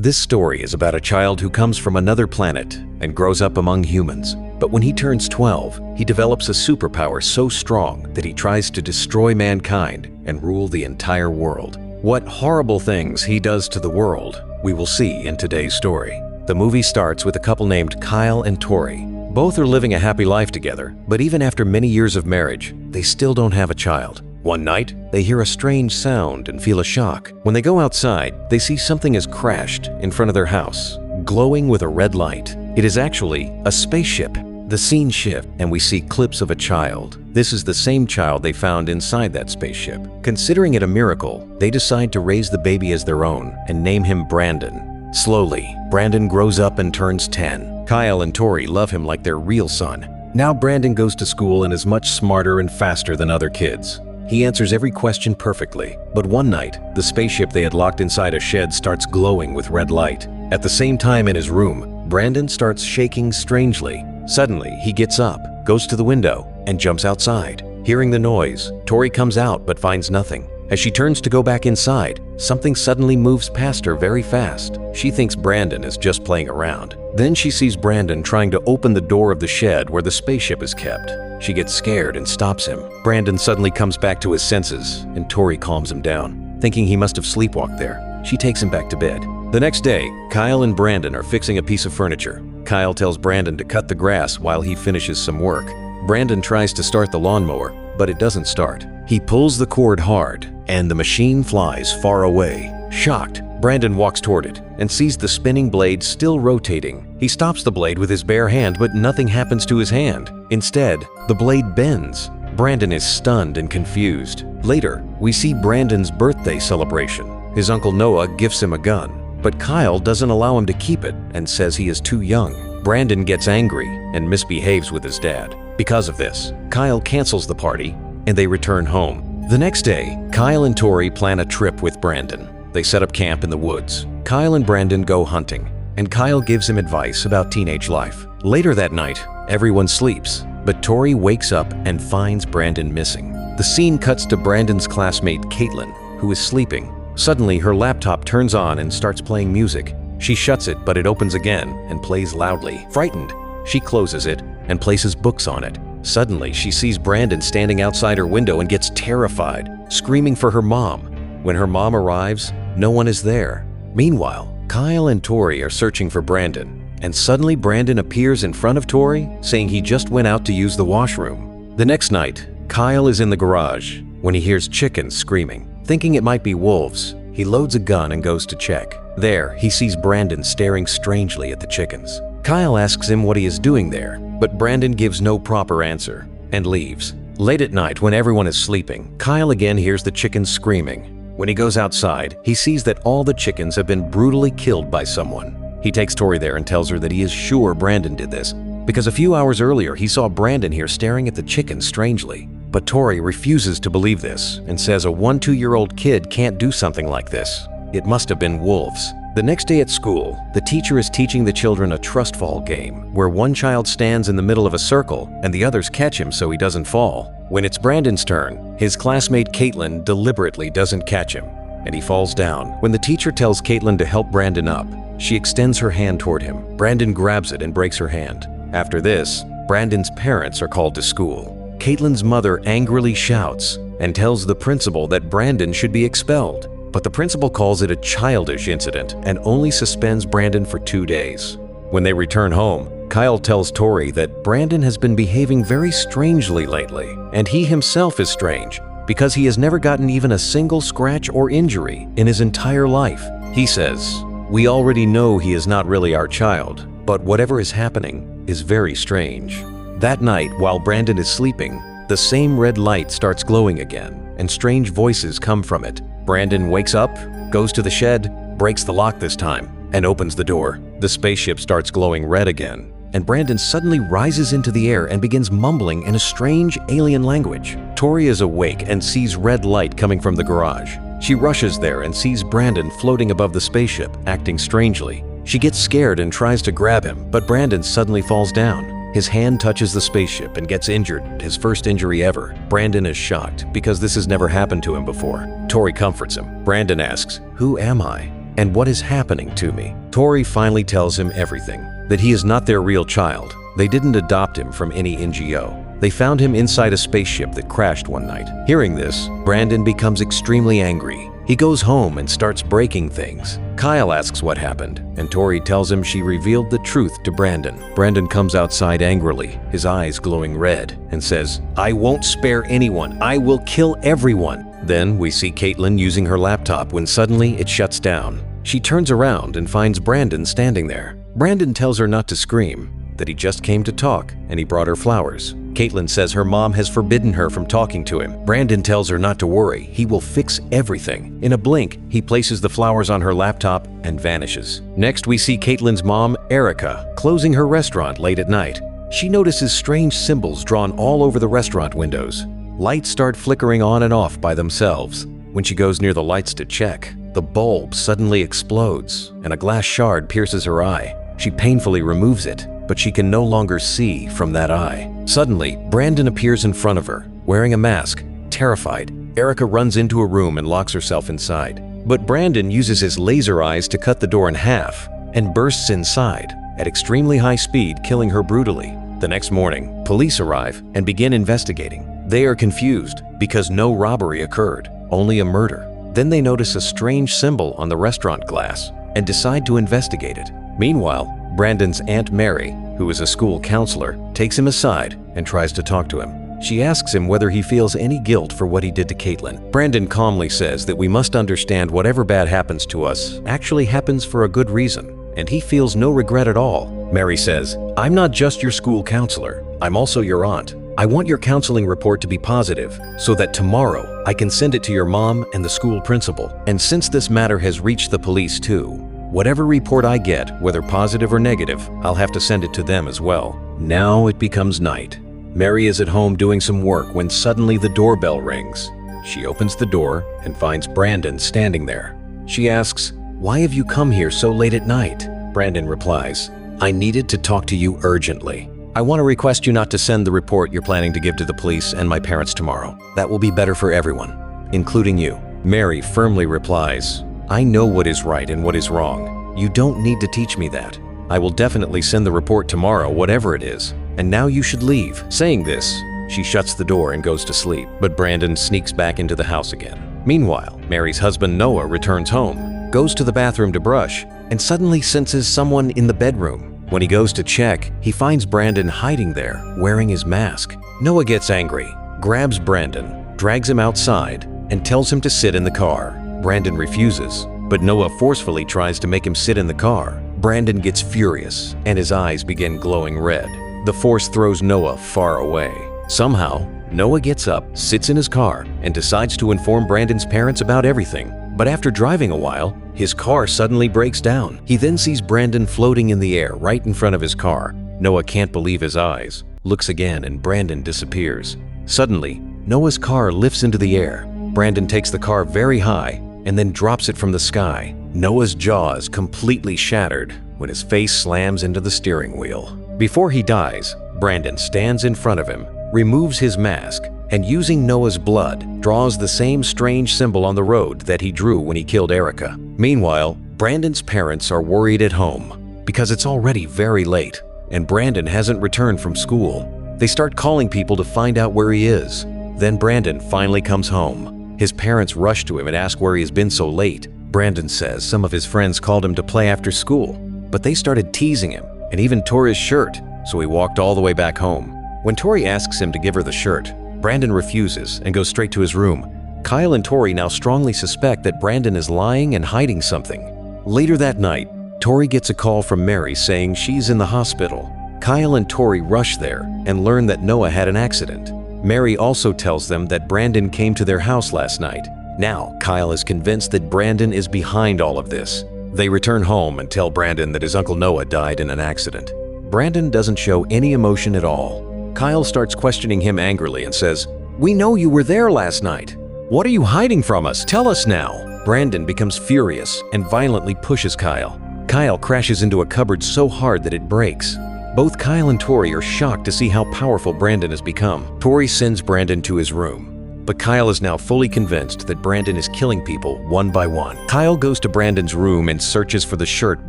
This story is about a child who comes from another planet and grows up among humans. But when he turns 12, he develops a superpower so strong that he tries to destroy mankind and rule the entire world. What horrible things he does to the world, we will see in today's story. The movie starts with a couple named Kyle and Tori. Both are living a happy life together, but even after many years of marriage, they still don't have a child. One night, they hear a strange sound and feel a shock. When they go outside, they see something has crashed in front of their house, glowing with a red light. It is actually a spaceship. The scene shifts, and we see clips of a child. This is the same child they found inside that spaceship. Considering it a miracle, they decide to raise the baby as their own and name him Brandon. Slowly, Brandon grows up and turns 10. Kyle and Tori love him like their real son. Now Brandon goes to school and is much smarter and faster than other kids. He answers every question perfectly, but one night, the spaceship they had locked inside a shed starts glowing with red light. At the same time in his room, Brandon starts shaking strangely. Suddenly, he gets up, goes to the window, and jumps outside. Hearing the noise, Tori comes out but finds nothing. As she turns to go back inside, something suddenly moves past her very fast. She thinks Brandon is just playing around. Then she sees Brandon trying to open the door of the shed where the spaceship is kept. She gets scared and stops him. Brandon suddenly comes back to his senses, and Tori calms him down. Thinking he must have sleepwalked there, she takes him back to bed. The next day, Kyle and Brandon are fixing a piece of furniture. Kyle tells Brandon to cut the grass while he finishes some work. Brandon tries to start the lawnmower, but it doesn't start. He pulls the cord hard, and the machine flies far away. Shocked, Brandon walks toward it and sees the spinning blade still rotating. He stops the blade with his bare hand, but nothing happens to his hand. Instead, the blade bends. Brandon is stunned and confused. Later, we see Brandon's birthday celebration. His uncle Noah gifts him a gun, but Kyle doesn't allow him to keep it and says he is too young. Brandon gets angry and misbehaves with his dad. Because of this, Kyle cancels the party and they return home. The next day, Kyle and Tori plan a trip with Brandon. They set up camp in the woods. Kyle and Brandon go hunting, and Kyle gives him advice about teenage life. Later that night, everyone sleeps, but Tori wakes up and finds Brandon missing. The scene cuts to Brandon's classmate Caitlin, who is sleeping. Suddenly, her laptop turns on and starts playing music. She shuts it, but it opens again and plays loudly. Frightened, she closes it and places books on it. Suddenly, she sees Brandon standing outside her window and gets terrified, screaming for her mom. When her mom arrives, no one is there. Meanwhile, Kyle and Tori are searching for Brandon, and suddenly Brandon appears in front of Tori, saying he just went out to use the washroom. The next night, Kyle is in the garage when he hears chickens screaming. Thinking it might be wolves, he loads a gun and goes to check. There, he sees Brandon staring strangely at the chickens. Kyle asks him what he is doing there, but Brandon gives no proper answer and leaves. Late at night, when everyone is sleeping, Kyle again hears the chickens screaming. When he goes outside, he sees that all the chickens have been brutally killed by someone. He takes Tori there and tells her that he is sure Brandon did this, because a few hours earlier he saw Brandon here staring at the chickens strangely. But Tori refuses to believe this and says a 1-2-year-old kid can't do something like this. It must have been wolves. The next day at school, the teacher is teaching the children a trust fall game, where one child stands in the middle of a circle and the others catch him so he doesn't fall. When it's Brandon's turn, his classmate Caitlin deliberately doesn't catch him, and he falls down. When the teacher tells Caitlin to help Brandon up, she extends her hand toward him. Brandon grabs it and breaks her hand. After this, Brandon's parents are called to school. Caitlin's mother angrily shouts and tells the principal that Brandon should be expelled. But the principal calls it a childish incident and only suspends Brandon for 2 days. When they return home, Kyle tells Tori that Brandon has been behaving very strangely lately, and he himself is strange because he has never gotten even a single scratch or injury in his entire life. He says, "We already know he is not really our child, but whatever is happening is very strange." That night, while Brandon is sleeping, the same red light starts glowing again, and strange voices come from it. Brandon wakes up, goes to the shed, breaks the lock this time, and opens the door. The spaceship starts glowing red again, and Brandon suddenly rises into the air and begins mumbling in a strange alien language. Tori is awake and sees red light coming from the garage. She rushes there and sees Brandon floating above the spaceship, acting strangely. She gets scared and tries to grab him, but Brandon suddenly falls down. His hand touches the spaceship and gets injured, his first injury ever. Brandon is shocked because this has never happened to him before. Tori comforts him. Brandon asks, "Who am I?" And what is happening to me? Tori finally tells him everything, that he is not their real child. They didn't adopt him from any NGO. They found him inside a spaceship that crashed one night. Hearing this, Brandon becomes extremely angry. He goes home and starts breaking things. Kyle asks what happened, and Tori tells him she revealed the truth to Brandon. Brandon comes outside angrily, his eyes glowing red, and says, "I won't spare anyone. I will kill everyone." Then we see Caitlin using her laptop when suddenly it shuts down. She turns around and finds Brandon standing there. Brandon tells her not to scream, that he just came to talk, and he brought her flowers. Caitlin says her mom has forbidden her from talking to him. Brandon tells her not to worry, he will fix everything. In a blink, he places the flowers on her laptop and vanishes. Next, we see Caitlin's mom, Erica, closing her restaurant late at night. She notices strange symbols drawn all over the restaurant windows. Lights start flickering on and off by themselves. When she goes near the lights to check, the bulb suddenly explodes, and a glass shard pierces her eye. She painfully removes it, but she can no longer see from that eye. Suddenly, Brandon appears in front of her, wearing a mask. Terrified, Erica runs into a room and locks herself inside. But Brandon uses his laser eyes to cut the door in half and bursts inside at extremely high speed, killing her brutally. The next morning, police arrive and begin investigating. They are confused because no robbery occurred, only a murder. Then they notice a strange symbol on the restaurant glass and decide to investigate it. Meanwhile, Brandon's Aunt Mary, who is a school counselor, takes him aside and tries to talk to him. She asks him whether he feels any guilt for what he did to Caitlin. Brandon calmly says that we must understand whatever bad happens to us actually happens for a good reason, and he feels no regret at all. Mary says, "I'm not just your school counselor, I'm also your aunt. I want your counseling report to be positive so that tomorrow I can send it to your mom and the school principal. And since this matter has reached the police too, whatever report I get, whether positive or negative, I'll have to send it to them as well." Now it becomes night. Mary is at home doing some work when suddenly the doorbell rings. She opens the door and finds Brandon standing there. She asks, "Why have you come here so late at night?" Brandon replies, "I needed to talk to you urgently. I want to request you not to send the report you're planning to give to the police and my parents tomorrow. That will be better for everyone, including you." Mary firmly replies, "I know what is right and what is wrong. You don't need to teach me that. I will definitely send the report tomorrow, whatever it is. And now you should leave." Saying this, she shuts the door and goes to sleep, but Brandon sneaks back into the house again. Meanwhile, Mary's husband Noah returns home, goes to the bathroom to brush, and suddenly senses someone in the bedroom. When he goes to check, he finds Brandon hiding there, wearing his mask. Noah gets angry, grabs Brandon, drags him outside, and tells him to sit in the car. Brandon refuses, but Noah forcefully tries to make him sit in the car. Brandon gets furious, and his eyes begin glowing red. The force throws Noah far away. Somehow, Noah gets up, sits in his car, and decides to inform Brandon's parents about everything. But after driving a while, his car suddenly breaks down. He then sees Brandon floating in the air right in front of his car. Noah can't believe his eyes, looks again, and Brandon disappears. Suddenly, Noah's car lifts into the air. Brandon takes the car very high and then drops it from the sky. Noah's jaw is completely shattered when his face slams into the steering wheel. Before he dies, Brandon stands in front of him, removes his mask, and using Noah's blood, draws the same strange symbol on the road that he drew when he killed Erica. Meanwhile, Brandon's parents are worried at home because it's already very late and Brandon hasn't returned from school. They start calling people to find out where he is. Then Brandon finally comes home. His parents rush to him and ask where he has been so late. Brandon says some of his friends called him to play after school, but they started teasing him and even tore his shirt, so he walked all the way back home. When Tori asks him to give her the shirt, Brandon refuses and goes straight to his room. Kyle and Tori now strongly suspect that Brandon is lying and hiding something. Later that night, Tori gets a call from Mary saying she's in the hospital. Kyle and Tori rush there and learn that Noah had an accident. Mary also tells them that Brandon came to their house last night. Now, Kyle is convinced that Brandon is behind all of this. They return home and tell Brandon that his uncle Noah died in an accident. Brandon doesn't show any emotion at all. Kyle starts questioning him angrily and says, "We know you were there last night. What are you hiding from us? Tell us now." Brandon becomes furious and violently pushes Kyle. Kyle crashes into a cupboard so hard that it breaks. Both Kyle and Tori are shocked to see how powerful Brandon has become. Tori sends Brandon to his room. But Kyle is now fully convinced that Brandon is killing people one by one. Kyle goes to Brandon's room and searches for the shirt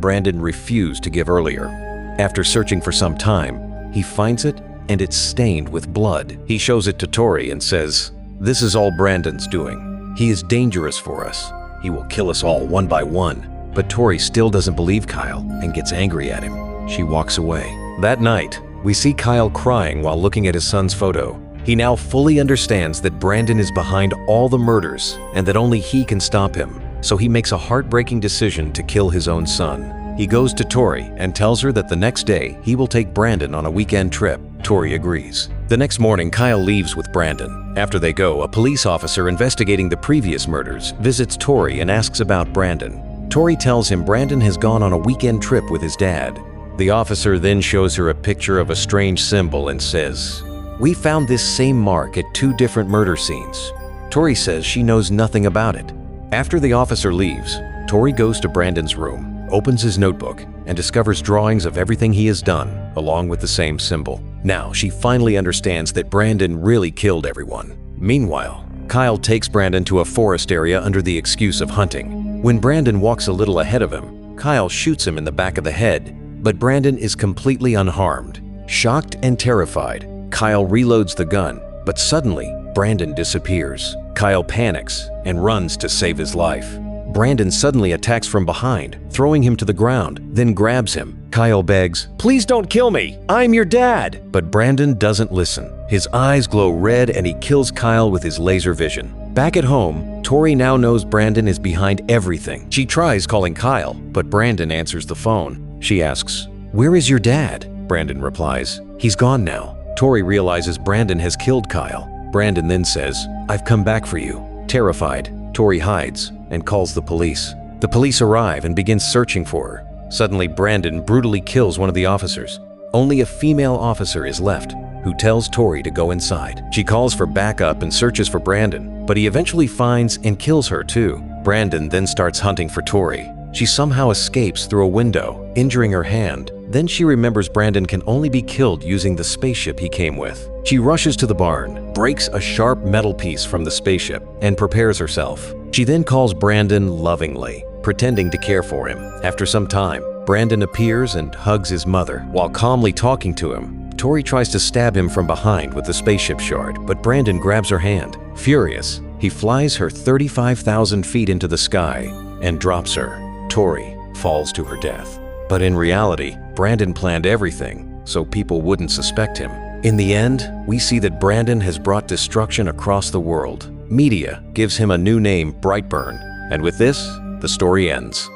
Brandon refused to give earlier. After searching for some time, he finds it and it's stained with blood. He shows it to Tori and says, "This is all Brandon's doing. He is dangerous for us. He will kill us all one by one." But Tori still doesn't believe Kyle and gets angry at him. She walks away. That night, we see Kyle crying while looking at his son's photo. He now fully understands that Brandon is behind all the murders and that only he can stop him. So he makes a heartbreaking decision to kill his own son. He goes to Tori and tells her that the next day he will take Brandon on a weekend trip. Tori agrees. The next morning, Kyle leaves with Brandon. After they go, a police officer investigating the previous murders visits Tori and asks about Brandon. Tori tells him Brandon has gone on a weekend trip with his dad. The officer then shows her a picture of a strange symbol and says, "We found this same mark at 2 different murder scenes." Tori says she knows nothing about it. After the officer leaves, Tori goes to Brandon's room, opens his notebook, and discovers drawings of everything he has done, along with the same symbol. Now she finally understands that Brandon really killed everyone. Meanwhile, Kyle takes Brandon to a forest area under the excuse of hunting. When Brandon walks a little ahead of him, Kyle shoots him in the back of the head, but Brandon is completely unharmed. Shocked and terrified, Kyle reloads the gun, but suddenly, Brandon disappears. Kyle panics and runs to save his life. Brandon suddenly attacks from behind, throwing him to the ground, then grabs him. Kyle begs, "Please don't kill me! I'm your dad!" But Brandon doesn't listen. His eyes glow red and he kills Kyle with his laser vision. Back at home, Tori now knows Brandon is behind everything. She tries calling Kyle, but Brandon answers the phone. She asks, "Where is your dad?" Brandon replies, "He's gone now." Tori realizes Brandon has killed Kyle. Brandon then says, "I've come back for you." Terrified, Tori hides and calls the police. The police arrive and begin searching for her. Suddenly, Brandon brutally kills one of the officers. Only a female officer is left, who tells Tori to go inside. She calls for backup and searches for Brandon, but he eventually finds and kills her too. Brandon then starts hunting for Tori. She somehow escapes through a window, injuring her hand. Then she remembers Brandon can only be killed using the spaceship he came with. She rushes to the barn, breaks a sharp metal piece from the spaceship, and prepares herself. She then calls Brandon lovingly, pretending to care for him. After some time, Brandon appears and hugs his mother. While calmly talking to him, Tori tries to stab him from behind with the spaceship shard, but Brandon grabs her hand. Furious, he flies her 35,000 feet into the sky and drops her. Tori falls to her death. But in reality, Brandon planned everything so people wouldn't suspect him. In the end, we see that Brandon has brought destruction across the world. Media gives him a new name, Brightburn, and with this, the story ends.